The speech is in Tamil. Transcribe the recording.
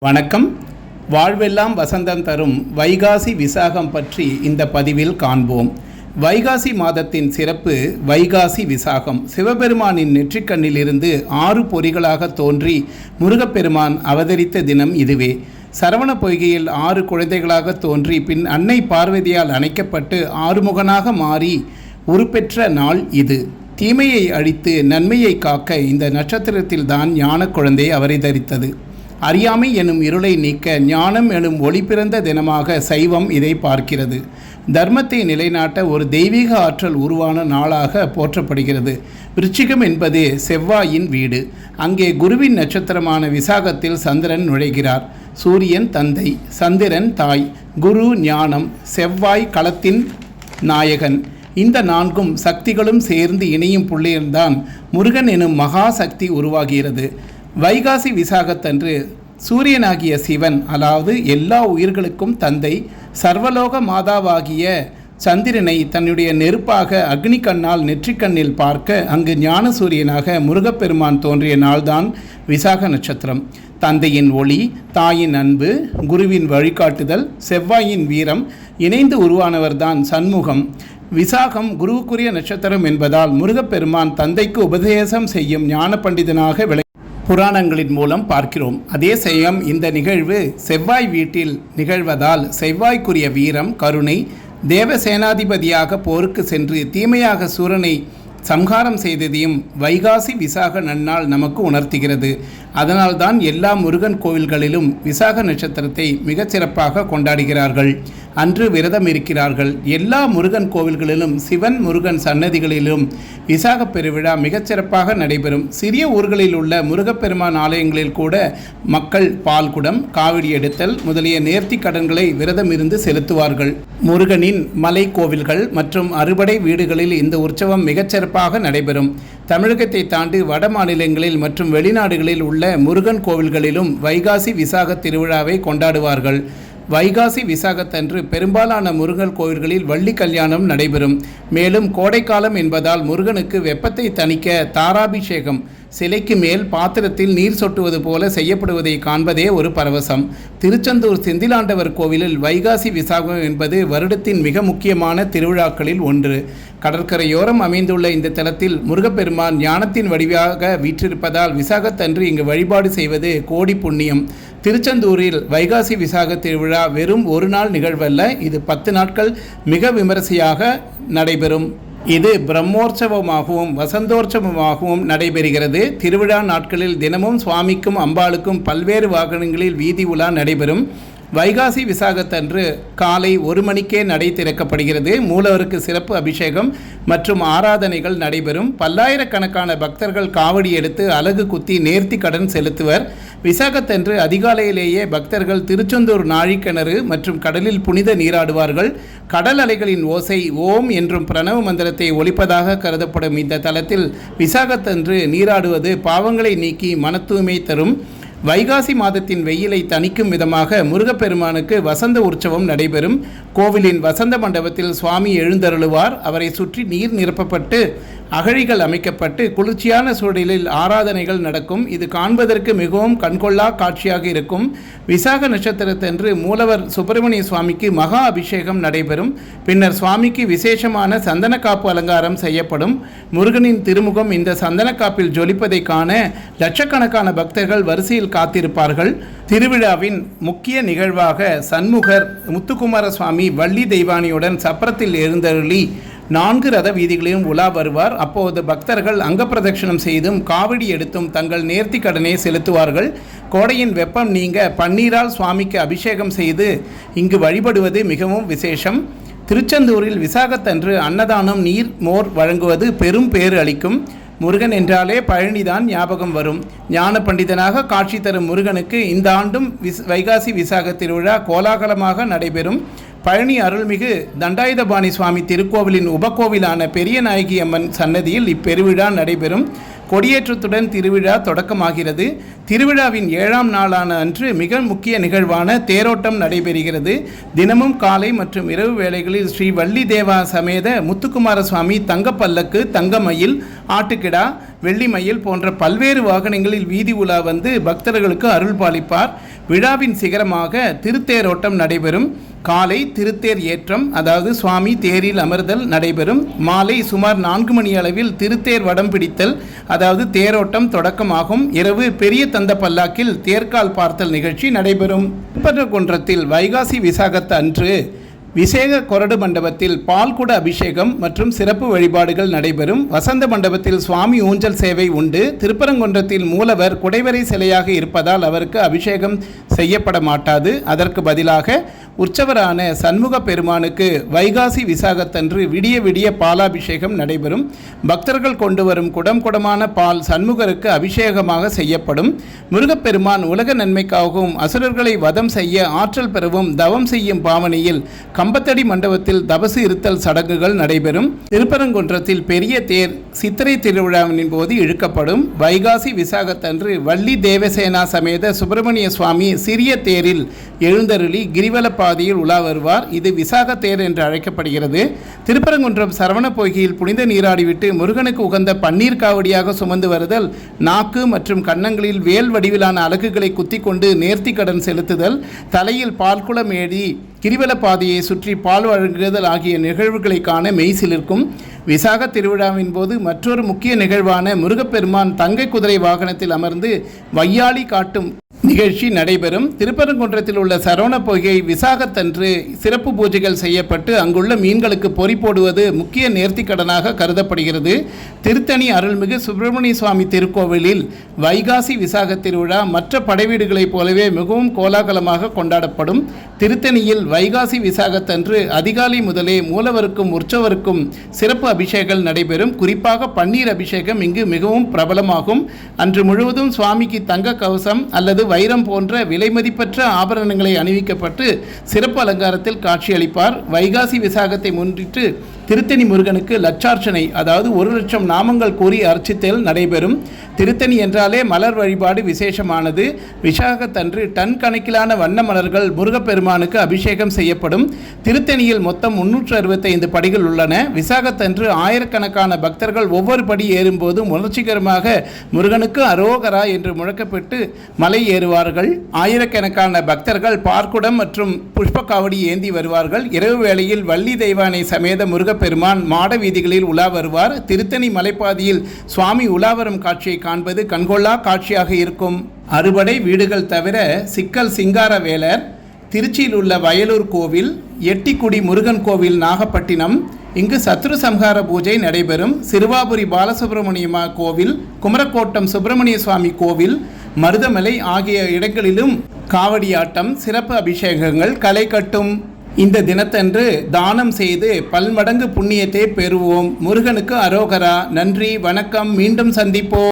வணக்கம். வாழ்வெல்லாம் வசந்தம் தரும் வைகாசி விசாகம் பற்றி இந்த பதிவில் காண்போம். வைகாசி மாதத்தின் சிறப்பு வைகாசி விசாகம். சிவபெருமானின் நெற்றிக்கண்ணிலிருந்து 6 பொறிகளாக தோன்றி முருகப்பெருமான் அவதரித்த தினம் இதுவே. சரவண பொய்கையில் 6 குழந்தைகளாக தோன்றி பின் அன்னை பார்வதியால் அணைக்கப்பட்டு ஆறுமுகனாக மாறி உருப்பெற்ற நாள் இது. தீமையை அழித்து நன்மையை காக்க இந்த நட்சத்திரத்தில்தான் ஞான குழந்தை அவதரித்தது. அறியாமை எனும் இருளை நீக்க ஞானம் எனும் ஒளி பிறந்த தினமாக சைவம் இதை பார்க்கிறது. தர்மத்தை நிலைநாட்ட ஒரு தெய்வீக ஆற்றல் உருவான நாளாக போற்றப்படுகிறது. விருச்சிகம் என்பது செவ்வாயின் வீடு. அங்கே குருவின் நட்சத்திரமான விசாகத்தில் சந்திரன் நுழைகிறார். சூரியன் தந்தை, சந்திரன் தாய், குரு ஞானம், செவ்வாய் களத்தின் நாயகன். இந்த 4 சக்திகளும் சேர்ந்து இணையும் புள்ளியில்தான் முருகன் எனும் மகா சக்தி உருவாகிறது. வைகாசி விசாகத்தன்று சூரியனாகிய சிவன், அதாவது எல்லா உயிர்களுக்கும் தந்தை, சர்வலோக மாதாவாகிய சந்திரனை தன்னுடைய நெருப்பாக அக்னி கண்ணால் நெற்றிக்கண்ணில் பார்க்க அங்கு ஞான சூரியனாக முருகப்பெருமான் தோன்றிய நாள்தான் விசாக நட்சத்திரம். தந்தையின் ஒளி, தாயின் அன்பு, குருவின் வழிகாட்டுதல், செவ்வாயின் வீரம் இணைந்து உருவானவர்தான் சண்முகம். விசாகம் குருவுக்குரிய நட்சத்திரம் என்பதால் முருகப்பெருமான் தந்தைக்கு உபதேசம் செய்யும் ஞான பண்டிதனாக புராணங்களின் மூலம் பார்க்கிறோம். அதே சமயம் இந்த நிகழ்வு செவ்வாய் வீட்டில் நிகழ்வதால் செவ்வாய்க்குரிய வீரம், கருணை, தேவசேனாதிபதியாக போருக்கு சென்று தீமையாக சூரனை சம்ஹாரம் செய்ததையும் வைகாசி விசாக நன்னாள் நமக்கு உணர்த்துகிறது. அதனால்தான் எல்லா முருகன் கோவில்களிலும் விசாக நட்சத்திரத்தை மிகச்சிறப்பாக கொண்டாடுகிறார்கள். அன்று விரதம் இருக்கிறார்கள். எல்லா முருகன் கோவில்களிலும் சிவன் முருகன் சன்னதிகளிலும் விசாக பெருவிழா மிகச்சிறப்பாக நடைபெறும். சிறிய ஊர்களில் உள்ள முருகப்பெருமான் ஆலயங்களில் கூட மக்கள் பால்குடம், காவடி எடுத்தல் முதலிய நேர்த்தி கடன்களை விரதம் இருந்து செலுத்துவார்கள். முருகனின் மலை கோவில்கள் மற்றும் அறுபடை வீடுகளில் இந்த உற்சவம் மிகச்சிறப்பாக நடைபெறும். தமிழகத்தை தாண்டி வட மாநிலங்களில் மற்றும் வெளிநாடுகளில் உள்ள முருகன் கோவில்களிலும் வைகாசி விசாக திருவிழாவை கொண்டாடுவார்கள். வைகாசி விசாகத்தன்று பெரும்பாலான முருகன் கோவில்களில் வள்ளி கல்யாணம் நடைபெறும். மேலும் கோடைக்காலம் என்பதால் முருகனுக்கு வெப்பத்தை தணிக்க தாராபிஷேகம், சிலைக்கு மேல் பாத்திரத்தில் நீர் சொட்டுவது போல செய்யப்படுவதை காண்பதே ஒரு பரவசம். திருச்செந்தூர் செந்திலாண்டவர் கோவிலில் வைகாசி விசாகம் என்பது வருடத்தின் மிக முக்கியமான திருவிழாக்களில் ஒன்று. கடற்கரையோரம் அமைந்துள்ள இந்த தலத்தில் முருகப்பெருமான் ஞானத்தின் வடிவாக வீற்றிருப்பதால் விசாகத்தன்று இங்கு வழிபாடு செய்வது கோடி புண்ணியம். திருச்செந்தூரில் வைகாசி விசாக திருவிழா வெறும் ஒரு நாள் நிகழ்வல்ல, இது 10 நாட்கள் மிக விமரிசையாக நடைபெறும். இது பிரம்மோற்சவமாகவும் வசந்தோற்சவமாகவும் நடைபெறுகிறது. திருவிழா நாட்களில் தினமும் சுவாமிக்கும் அம்பாளுக்கும் பல்வேறு வாகனங்களில் வீதி உலா நடைபெறும். வைகாசி விசாகத்தன்று காலை 1 மணிக்கே நடை திறக்கப்படுகிறது. மூலவருக்கு சிறப்பு அபிஷேகம் மற்றும் ஆராதனைகள் நடைபெறும். பல்லாயிரக்கணக்கான பக்தர்கள் காவடி எடுத்து அலகு குத்தி நேர்த்தி கடன் செலுத்துவர். விசாகத்தன்று அதிகாலையிலேயே பக்தர்கள் திருச்செந்தூர் நாழிக்கிணறு மற்றும் கடலில் புனித நீராடுவார்கள். கடல் அலைகளின் ஓசை ஓம் என்றும் பிரணவ மந்திரத்தை ஒலிப்பதாக கருதப்படும் இந்த தலத்தில் விசாகத்தன்று நீராடுவது பாவங்களை நீக்கி மன தூய்மை தரும். வைகாசி மாதத்தின் வெயிலை தணிக்கும் விதமாக முருகப்பெருமானுக்கு வசந்த உற்சவம் நடைபெறும். கோவிலின் வசந்த மண்டபத்தில் சுவாமி எழுந்தருளுவார். அவரை சுற்றி நீர் நிரப்பப்பட்டு அகழிகள் அமைக்கப்பட்டு குளிர்ச்சியான சூழலில் ஆராதனைகள் நடக்கும். இது காண்பதற்கு மிகவும் கண்கொள்ளா காட்சியாக இருக்கும். விசாக நட்சத்திரத்தன்று மூலவர் சுப்பிரமணிய சுவாமிக்கு மகா அபிஷேகம் நடைபெறும். பின்னர் சுவாமிக்கு விசேஷமான சந்தனக்காப்பு அலங்காரம் செய்யப்படும். முருகனின் திருமுகம் இந்த சந்தனக்காப்பில் ஜொலிப்பதை காண லட்சக்கணக்கான பக்தர்கள் வரிசையில் காத்திருப்பார்கள். திருவிழாவின் முக்கிய நிகழ்வாக சண்முகர் முத்துக்குமார சுவாமி வள்ளி தெய்வானியுடன் சப்பரத்தில் எழுந்தருளி 4 ரத வீதிகளிலும் உலா வருவார். அப்போது பக்தர்கள் அங்க பிரதட்சணம் செய்தும் காவடி எடுத்தும் தங்கள் நேர்த்தி கடனை செலுத்துவார்கள். கோடையின் வெப்பம் நீங்க பன்னீரால் சுவாமிக்கு அபிஷேகம் செய்து இங்கு வழிபடுவது மிகவும் விசேஷம். திருச்செந்தூரில் விசாகத்தன்று அன்னதானம், நீர், மோர் வழங்குவது பெரும் பேறு அளிக்கும். முருகன் என்றாலே பழனிதான் ஞாபகம் வரும். ஞான பண்டிதனாக காட்சி தரும் முருகனுக்கு இந்த ஆண்டும் வைகாசி விசாக திருவிழா கோலாகலமாக நடைபெறும். பழனி அருள்மிகு தண்டாயுதபாணி சுவாமி திருக்கோவிலின் உபகோவிலான பெரிய நாயகி அம்மன் சன்னதியில் இப்பெருவிழா நடைபெறும். கொடியேற்றத்துடன் திருவிழா தொடக்கமாகிறது. திருவிழாவின் 7ஆம் நாளான அன்று மிக முக்கிய நிகழ்வான தேரோட்டம் நடைபெறுகிறது. தினமும் காலை மற்றும் இரவு வேளைகளில் ஸ்ரீ வள்ளி தேவா சமேத முத்துக்குமார சுவாமி தங்கப்பல்லக்கு, தங்கமயில், ஆட்டுக்கிடா, வெள்ளிமயில் போன்ற பல்வேறு வாகனங்களில் வீதி உலா வந்து பக்தர்களுக்கு அருள் பாலிப்பார். விழாவின் சிகரமாக திருத்தேரோட்டம் நடைபெறும். காலை திருத்தேர் ஏற்றம், அதாவது சுவாமி தேரில் அமர்தல் நடைபெறும். மாலை சுமார் 4 மணி அளவில் திருத்தேர் வடம் பிடித்தல், அதாவது தேரோட்டம் தொடக்கமாகும். இரவு பெரிய தந்த பல்லாக்கில் தேர்கால் பார்த்தல் நிகழ்ச்சி நடைபெறும். திருப்பரங்குன்றத்தில் வைகாசி விசாகத்து அன்று விசேக கொரடு மண்டபத்தில் பால்குட அபிஷேகம் மற்றும் சிறப்பு வழிபாடுகள் நடைபெறும். வசந்த மண்டபத்தில் சுவாமி ஊஞ்சல் சேவை உண்டு. திருப்பரங்குன்றத்தில் மூலவர் குடைவரை சிலையாக இருப்பதால் அவருக்கு அபிஷேகம் செய்யப்பட மாட்டாது. அதற்கு பதிலாக உற்சவரான சண்முக பெருமானுக்கு வைகாசி விசாகத்தன்று விடிய விடிய பாலாபிஷேகம் நடைபெறும். பக்தர்கள் கொண்டு வரும் குடம் குடமான பால் சண்முகருக்கு அபிஷேகமாக செய்யப்படும். முருகப்பெருமான் உலக நன்மைக்காகவும் அசுரர்களை வதம் செய்ய ஆற்றல் பெறவும் தவம் செய்யும் பாவனையில் கம்பத்தடி மண்டபத்தில் தபசு இருத்தல் சடங்குகள் நடைபெறும். திருப்பரங்குன்றத்தில் பெரிய தேர் சித்திரை திருவிழாவின் போது இழுக்கப்படும். வைகாசி விசாகத்தன்று வள்ளி தேவசேனா சமேத சுப்பிரமணிய சுவாமி சிறிய தேரில் எழுந்தருளி கிரிவல பாதையில் உலா வருவார். இது விசாக தேர் என்று அழைக்கப்படுகிறது. திருப்பரங்குன்றம் சரவண பொய்கையில் புனித நீராடிவிட்டு முருகனுக்கு உகந்த பன்னீர் காவடியாக சுமந்து வருதல், நாக்கு மற்றும் கன்னங்களில் வேல் வடிவிலான அலகுகளை குத்தி கொண்டு நேர்த்தி கடன் செலுத்துதல், தலையில் பால்குளம் ஏறி கிரிவல பாதையை சுற்றி பால் வழங்குதல் ஆகிய நிகழ்வுகளை காண மெய்சிலிருக்கும். விசாக திருவிழாவின் போது மற்றொரு முக்கிய நிகழ்வான முருகப்பெருமான் தங்கை குதிரை வாகனத்தில் அமர்ந்து வையாளி காட்டும் நிகழ்ச்சி நடைபெறும். திருப்பரங்குன்றத்தில் உள்ள சரவண பொய்கை விசாகத்தன்று சிறப்பு பூஜைகள் செய்யப்பட்டு அங்குள்ள மீன்களுக்கு பொறி போடுவது முக்கிய நேர்த்திக்கடனாக கருதப்படுகிறது. திருத்தணி அருள்மிகு சுப்பிரமணிய சுவாமி திருக்கோவிலில் வைகாசி விசாக திருவிழா மற்ற படைவீடுகளைப் போலவே மிகவும் கோலாகலமாக கொண்டாடப்படும். திருத்தணியில் வைகாசி விசாகத்தன்று அதிகாலை முதலே மூலவருக்கும் உற்சவருக்கும் சிறப்பு அபிஷேகங்கள் நடைபெறும். குறிப்பாக பன்னீர் அபிஷேகம் இங்கு மிகவும் பிரபலமாகும். அன்று முழுவதும் சுவாமிக்கு தங்க கவசம் அல்லது வைரம் போன்ற விலைமதிப்பற்ற ஆபரணங்களை அணிவிக்கப்பட்டு சிறப்பு அலங்காரத்தில் காட்சியளிப்பார். வைகாசி விசாகத்தை முன்னிட்டு திருத்தணி முருகனுக்கு லட்சார்ச்சனை, அதாவது 1,00,000 நாமங்கள் கூறி அர்ச்சித்தல் நடைபெறும். திருத்தணி என்றாலே மலர் வழிபாடு விசேஷமானது. விசாகத்தன்று டன் கணக்கிலான வண்ண மலர்கள் முருகப்பெருமானுக்கு அபிஷேகம் செய்யப்படும். திருத்தணியில் மொத்தம் 365 படிகள் உள்ளன. விசாகத்தன்று ஆயிரக்கணக்கான பக்தர்கள் ஒவ்வொரு படி ஏறும்போது உணர்ச்சிகரமாக முருகனுக்கு அரோகரா என்று முழக்கப்பட்டு மலை ஏறுவார்கள். ஆயிரக்கணக்கான பக்தர்கள் பார்க்குடம் மற்றும் புஷ்ப காவடி ஏந்தி வருவார்கள். இரவு வேளையில் வள்ளி தெய்வானை சமேத முருகப்பெருமான் மாட வீதிகளில் உலா வருவார். திருத்தணி மலைப்பாதையில் சுவாமி உலாவரும் காட்சியை காண்பது கண்கொள்ளா காட்சியாக இருக்கும். அறுபடை வீடுகள் தவிர சிக்கல் சிங்காரவேலர், திருச்சியில் உள்ள வயலூர் கோவில், எட்டிக்குடி முருகன் கோவில் நாகப்பட்டினம், இங்கு சத்ரு சம்ஹார பூஜை நடைபெறும். சிறுவாபுரி பாலசுப்பிரமணிய கோவில், குமரக்கோட்டம் சுப்பிரமணிய சுவாமி கோவில், மருதமலை ஆகிய இடங்களிலும் காவடியாட்டம், சிறப்பு அபிஷேகங்கள் களை கட்டும். இந்த தினத்தன்று தானம் செய்து பல்மடங்கு புண்ணியத்தை பெறுவோம். முருகனுக்கு அரோகரா. நன்றி, வணக்கம். மீண்டும் சந்திப்போம்.